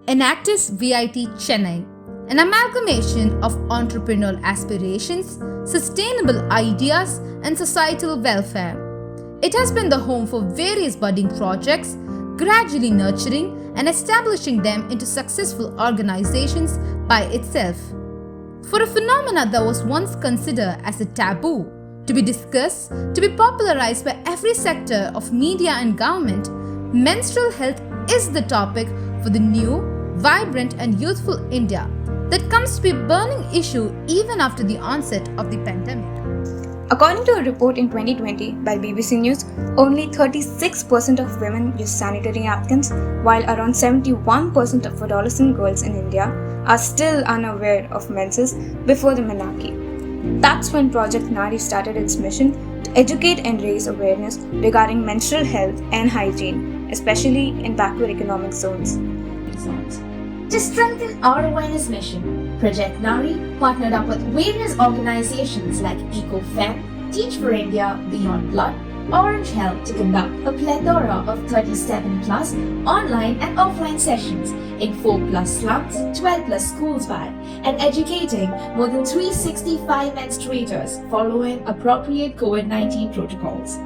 Enactus VITC Chennai, an amalgamation of entrepreneurial aspirations, sustainable ideas, and societal welfare. It has been the home for various budding projects, gradually nurturing and establishing them into successful organizations by itself. For a phenomena that was once considered as a taboo, to be discussed, to be popularized by every sector of media and government, menstrual health is the topic for the new, vibrant and youthful India that comes to be a burning issue even after the onset of the pandemic. According to a report in 2020 by BBC News, only 36% of women use sanitary napkins, while around 71% of adolescent girls in India are still unaware of menses before the menarche. That's when Project Naari started its mission to educate and raise awareness regarding menstrual health and hygiene, especially in backward economic zones. To strengthen our awareness mission, Project Naari partnered up with various organizations like EcoFem, Teach for India, Beyond Blood, Orange Health to conduct a plethora of 37 plus online and offline sessions in 4 plus slums, 12 plus schools by, and educating more than 365 menstruators following appropriate COVID-19 protocols.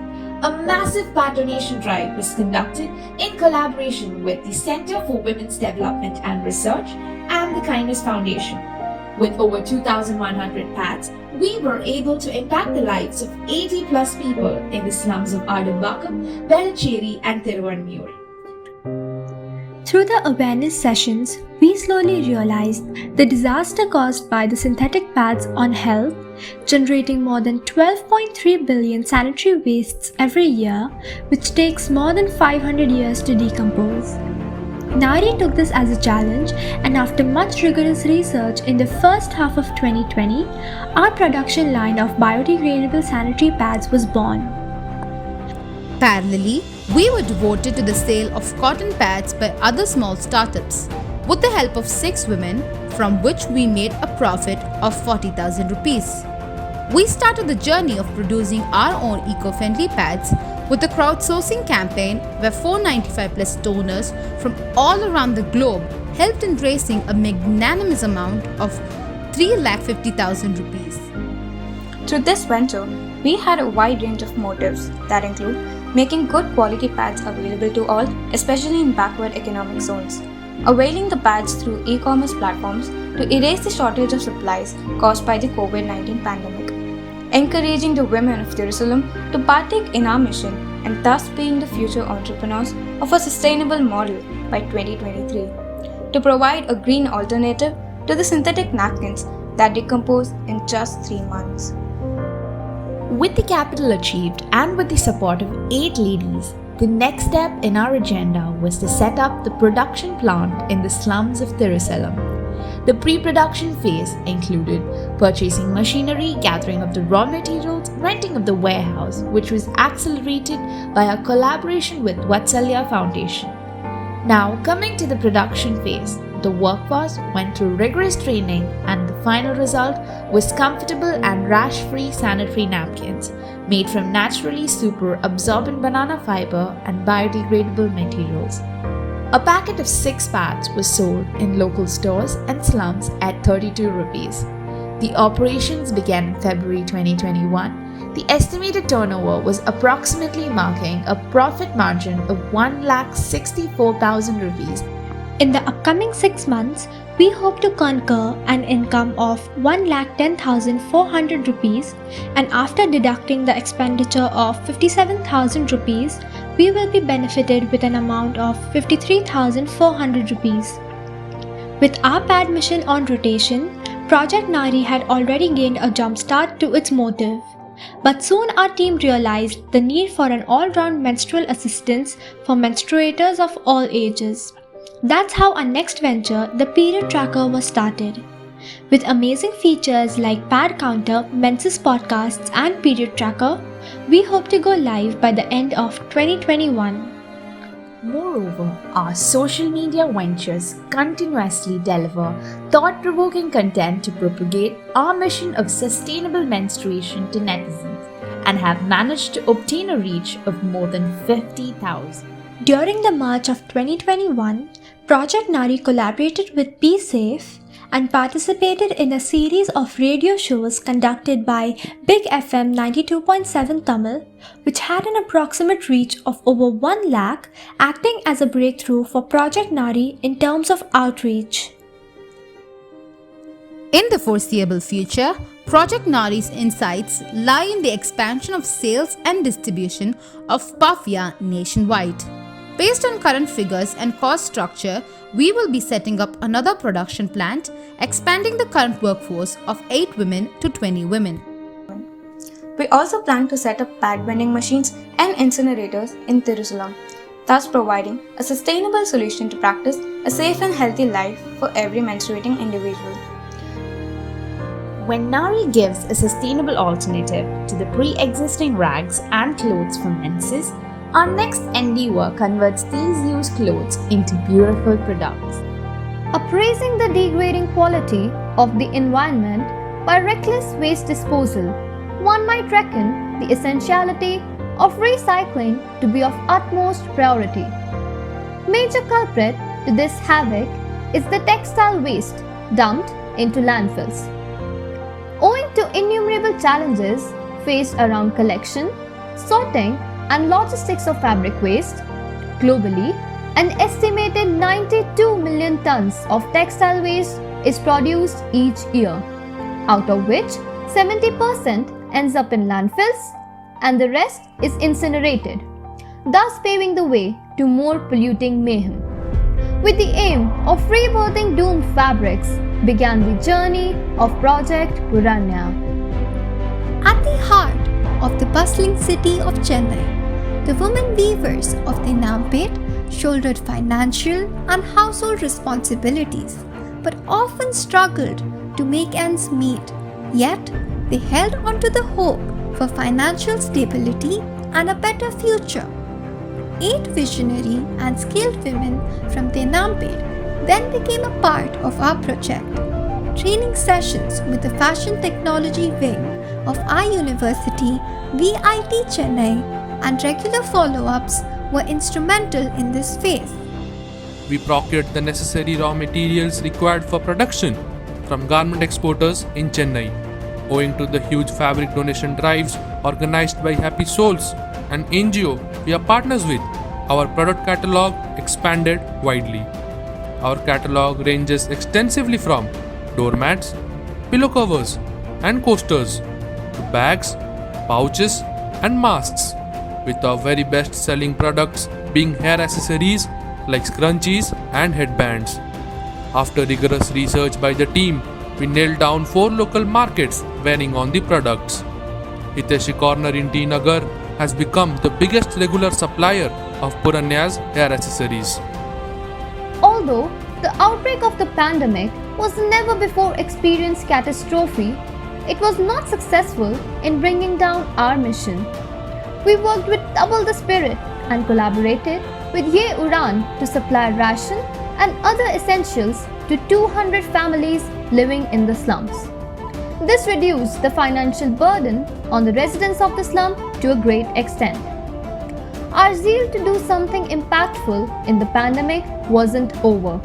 A massive patronation drive was conducted in collaboration with the Center for Women's Development and Research and the Kindness Foundation. With over 2,100 pads, we were able to impact the lives of 80 plus people in the slums of Adambakam, Vellore and Tiruvannur. Through the awareness sessions, we slowly realized the disaster caused by the synthetic pads on health, generating more than 12.3 billion sanitary wastes every year, which takes more than 500 years to decompose. Naari took this as a challenge, and after much rigorous research in the first half of 2020, our production line of biodegradable sanitary pads was born. Parallelly, we were devoted to the sale of cotton pads by other small startups, with the help of 6 women, from which we made a profit of 40,000 rupees. We started the journey of producing our own eco-friendly pads with a crowdsourcing campaign where 495 plus donors from all around the globe helped in raising a magnanimous amount of 350,000 rupees. Through this venture, we had a wide range of motives that include making good quality pads available to all, especially in backward economic zones, availing the pads through e-commerce platforms to erase the shortage of supplies caused by the COVID-19 pandemic, encouraging the women of Jerusalem to partake in our mission and thus being the future entrepreneurs of a sustainable model by 2023, to provide a green alternative to the synthetic napkins that decompose in just 3 months. With the capital achieved and with the support of 8 ladies, the next step in our agenda was to set up the production plant in the slums of Jerusalem. The pre-production phase included purchasing machinery, gathering of the raw materials, renting of the warehouse, which was accelerated by our collaboration with VATSALYA Foundation. Now coming to the production phase, the workforce went through rigorous training and the final result was comfortable and rash-free sanitary napkins made from naturally super absorbent banana fiber and biodegradable materials. A packet of 6 pads was sold in local stores and slums at 32 rupees. The operations began in February 2021. The estimated turnover was approximately marking a profit margin of 1,64,000 rupees. In the upcoming 6 months, we hope to conquer an income of 1,10,400 rupees, and after deducting the expenditure of 57,000 rupees, we will be benefited with an amount of 53,400 rupees. With our pad mission on rotation, Project Naari had already gained a jump start to its motive. But soon our team realized the need for an all-round menstrual assistance for menstruators of all ages. That's how our next venture, the Period Tracker, was started. With amazing features like Pad Counter, Menses Podcasts and Period Tracker, we hope to go live by the end of 2021. Moreover, our social media ventures continuously deliver thought-provoking content to propagate our mission of sustainable menstruation to netizens and have managed to obtain a reach of more than 50,000. During the March of 2021, Project Naari collaborated with Be Safe and participated in a series of radio shows conducted by Big FM 92.7 Tamil, which had an approximate reach of over 1 lakh, acting as a breakthrough for Project Naari in terms of outreach. In the foreseeable future, Project Naari's insights lie in the expansion of sales and distribution of Puffya nationwide. Based on current figures and cost structure, we will be setting up another production plant, expanding the current workforce of 8 women to 20 women. We also plan to set up pad vending machines and incinerators in Thirusalam, thus providing a sustainable solution to practice a safe and healthy life for every menstruating individual. When Naari gives a sustainable alternative to the pre-existing rags and clothes from menses, our next endeavor converts these used clothes into beautiful products. Appraising the degrading quality of the environment by reckless waste disposal, one might reckon the essentiality of recycling to be of utmost priority. Major culprit to this havoc is the textile waste dumped into landfills. Owing to innumerable challenges faced around collection, sorting, and logistics of fabric waste, globally, an estimated 92 million tons of textile waste is produced each year, out of which 70% ends up in landfills and the rest is incinerated, thus paving the way to more polluting mayhem. With the aim of rebirthing doomed fabrics began the journey of Project Pooranya. At the heart of the bustling city of Chennai, the women weavers of the Nampet shouldered financial and household responsibilities, but often struggled to make ends meet. Yet, they held on to the hope for financial stability and a better future. 8 visionary and skilled women from the Nampet then became a part of our project. Training sessions with the fashion technology wing of our university, VITC Chennai, and regular follow-ups were instrumental in this phase. We procured the necessary raw materials required for production from garment exporters in Chennai. Owing to the huge fabric donation drives organized by Happy Souls, an NGO we are partners with, our product catalogue expanded widely. Our catalogue ranges extensively from doormats, pillow covers, and coasters to bags, pouches, and masks, with our very best selling products being hair accessories like scrunchies and headbands. After rigorous research by the team, we nailed down 4 local markets varying on the products. Hiteshi Corner in T Nagar has become the biggest regular supplier of Pooranya's hair accessories. Although the outbreak of the pandemic was a never before experienced catastrophe, it was not successful in bringing down our mission. We worked with double the spirit and collaborated with Ye Udan to supply ration and other essentials to 200 families living in the slums. This reduced the financial burden on the residents of the slum to a great extent. Our zeal to do something impactful in the pandemic wasn't over.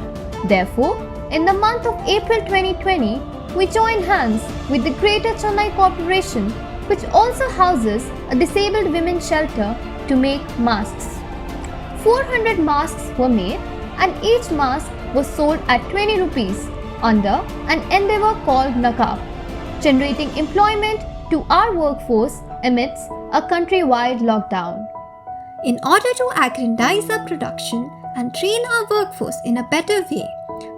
Therefore, in the month of April 2020, we joined hands with the Greater Chennai Corporation, which also houses a disabled women's shelter, to make masks. 400 masks were made and each mask was sold at 20 rupees under an endeavor called Nakab, generating employment to our workforce amidst a countrywide lockdown. In order to aggrandize our production and train our workforce in a better way,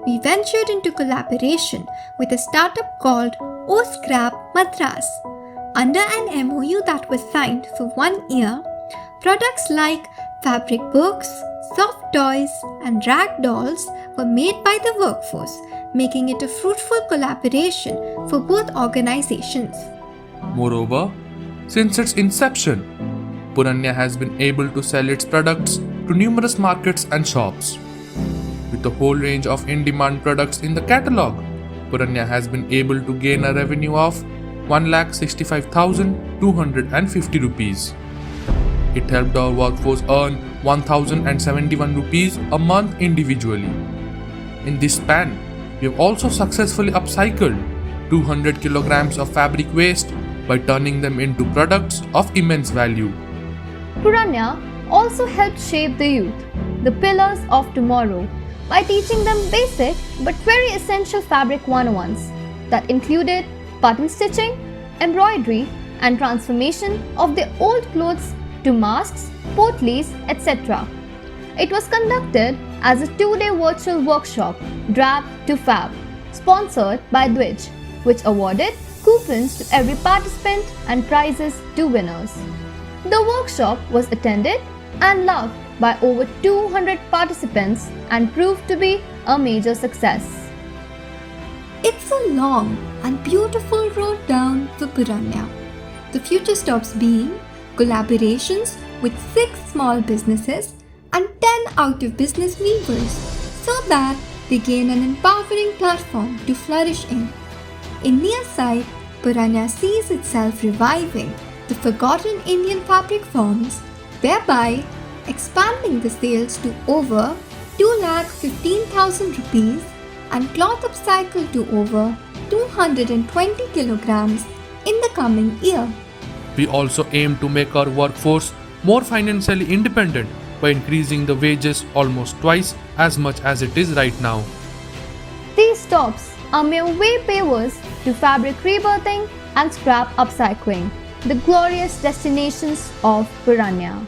we ventured into collaboration with a startup called O-Scrap Madras. Under an MOU that was signed for 1 year, products like fabric books, soft toys, and rag dolls were made by the workforce, making it a fruitful collaboration for both organizations. Moreover, since its inception, Pooranya has been able to sell its products to numerous markets and shops. With a whole range of in-demand products in the catalogue, Pooranya has been able to gain a revenue of 1,65,250 rupees. It helped our workforce earn 1071 rupees a month individually. In this span, we have also successfully upcycled 200 kilograms of fabric waste by turning them into products of immense value. Pooranya also helped shape the youth, the pillars of tomorrow, by teaching them basic but very essential fabric 101s that included button stitching, embroidery, and transformation of their old clothes to masks, potlies, etc. It was conducted as a 2-day virtual workshop, Drab to Fab, sponsored by Dwij, which awarded coupons to every participant and prizes to winners. The workshop was attended and loved by over 200 participants and proved to be a major success. It's a long and beautiful road down for Pooranya. The future stops being collaborations with 6 small businesses and 10 out-of-business weavers so that they gain an empowering platform to flourish in. In near sight, Pooranya sees itself reviving the forgotten Indian fabric forms, thereby expanding the sales to over 2,15,000 rupees and cloth upcycle to over 220 kilograms in the coming year. We also aim to make our workforce more financially independent by increasing the wages almost twice as much as it is right now. These stops are mere way pavers to fabric rebirthing and scrap upcycling, the glorious destinations of Pooranya.